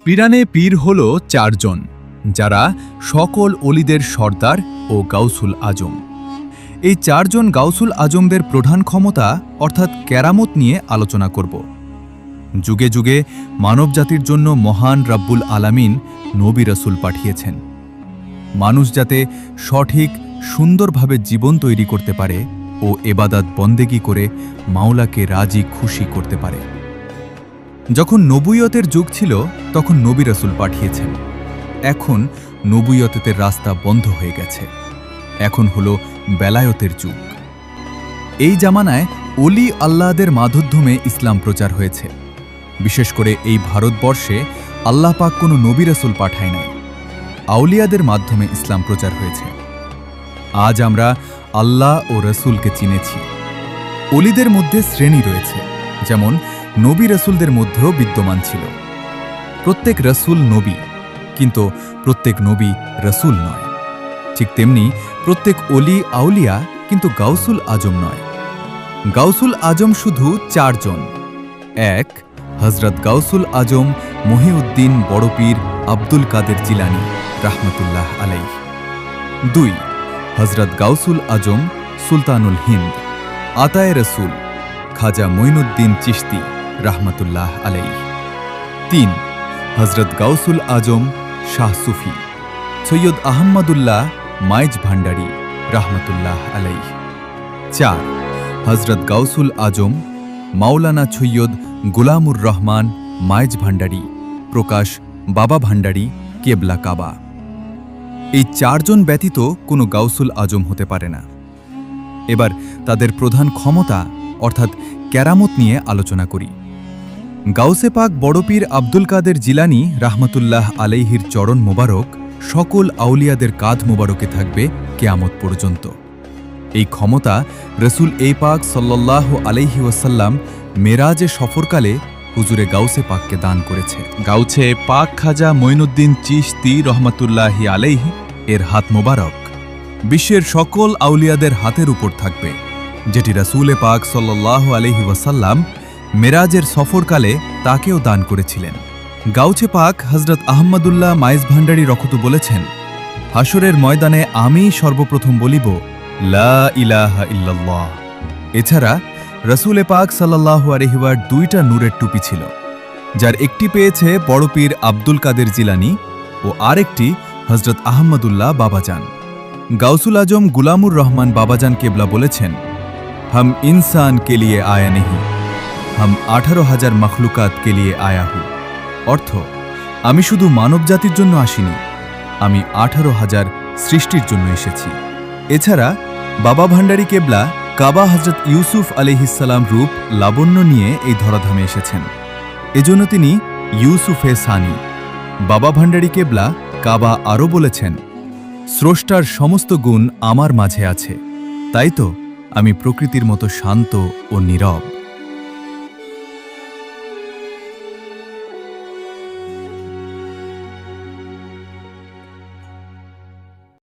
পিরানে পীর হল চারজন, যারা সকল অলিদের সর্দার ও গাউসুল আজম। এই চারজন গাউসুল আজমদের প্রধান ক্ষমতা অর্থাৎ কেরামত নিয়ে আলোচনা করব। যুগে যুগে মানবজাতির জন্য মহান রাব্বুল আলামিন নবী রাসূল পাঠিয়েছেন, মানুষ যাতে সঠিক সুন্দরভাবে জীবন তৈরি করতে পারে ও এবাদাত বন্দেগী করে মাওলাকে রাজি খুশি করতে পারে। যখন নবুয়তের যুগ ছিল তখন নবী রাসূল পাঠিয়েছেন। এখন নবুয়তের রাস্তা বন্ধ হয়ে গেছে, এখন হলো বেলায়তের যুগ। এই জামানায় অলি আল্লাহদের মাধ্যমে ইসলাম প্রচার হয়েছে। বিশেষ করে এই ভারতবর্ষে আল্লাহ পাক কোনো নবী রাসূল পাঠায় নাই, আউলিয়াদের মাধ্যমে ইসলাম প্রচার হয়েছে। আজ আমরা আল্লাহ ও রসুলকে চিনেছি। অলিদের মধ্যে শ্রেণী রয়েছে, যেমন নবী রসুলদের মধ্যেও বিদ্যমান ছিল। প্রত্যেক রসুল নবী, কিন্তু প্রত্যেক নবী রসুল নয়। ঠিক তেমনি প্রত্যেক অলি আউলিয়া, কিন্তু গাউসুল আজম নয়। গাউসুল আজম শুধু চারজন। ১. হযরত গাউসুল আজম মহিউদ্দিন বড় পীর আব্দুল কাদের জিলানী রাহমাতুল্লাহ আলাইহি। ২. হযরত গাউসুল আজম সুলতানুল হিন্দ আতায়ে রসুল খাজা মঈনুদ্দিন চিশতি রাহমাতুল্লাহ আলাইহি। ৩. হযরত গাউসুল আজম শাহ সুফি সৈয়দ আহমদুল্লাহ মাইজ ভান্ডারী রাহমাতুল্লাহ আলাইহি। ৪. হযরত গাউসুল আজম মাওলানা সৈয়দ গুলামুর রহমান মাইজ ভান্ডারী প্রকাশ বাবা ভান্ডারী কেবলা কাবা। এই চারজন ব্যতীত কোনো গাউসুল আজম হতে পারে না। এবার তাদের প্রধান ক্ষমতা অর্থাৎ কেরামত নিয়ে আলোচনা করি। গাউসে পাক বড় পীর আব্দুল কাদের জিলানী রাহমাতুল্লাহ আলাইহির চরণ মোবারক সকল আউলিয়াদের কাঁধ মোবারকে থাকবে কিয়ামত পর্যন্ত। এই ক্ষমতা রসুল পাক সাল্লাল্লাহু আলাইহি ওয়াসাল্লাম মেরাজে সফরকালে হুজুরে গাউসে পাককে দান করেছে। গাউসে পাক খাজা মঈনুদ্দিন চিশতি রহমাতুল্লাহি আলাইহি এর হাত মোবারক বিশ্বের সকল আউলিয়াদের হাতের উপর থাকবে, যেটি রসুল পাক সাল্লাল্লাহু আলাইহি ওয়াসাল্লাম মেরাজের সফরকালে তাকেও দান করেছিলেন। গাউছে পাক হযরত আহমদুল্লাহ মাইজ ভান্ডারী রখতু বলেছেন, হাসরের ময়দানে আমি সর্বপ্রথম বলিব লা ইলাহা ইল্লাল্লাহ। এছাড়া রসুল পাক সাল্লাল্লাহু আলাইহি ওয়ার 2টা নূরের টুপি ছিল, যার একটি পেয়েছে বড় পীর আব্দুল কাদের জিলানী ও আরেকটি হযরত আহমদুল্লাহ বাবাজান। গাউসুল আজম গুলামুর রহমান বাবাজান কেবলা বলেছেন, हम इंसान के लिए आया नहीं, हम 18,000 মখলুকাত के लिए आया हूं। অর্থ, আমি শুধু মানব জাতির জন্য আসিনি, আমি 18,000 সৃষ্টির জন্য এসেছি। এছাড়া বাবা ভান্ডারী কেবলা কাবা হযরত ইউসুফ আলাইহিসসালাম রূপ লাবণ্য নিয়ে এই ধরাধামে এসেছেন, এজন্য তিনি ইউসুফে সানি। বাবা ভান্ডারী কেবলা কাবা আরও বলেছেন, স্রষ্টার সমস্ত গুণ আমার মাঝে আছে, তাই তো আমি প্রকৃতির মতো শান্ত ও নীরব।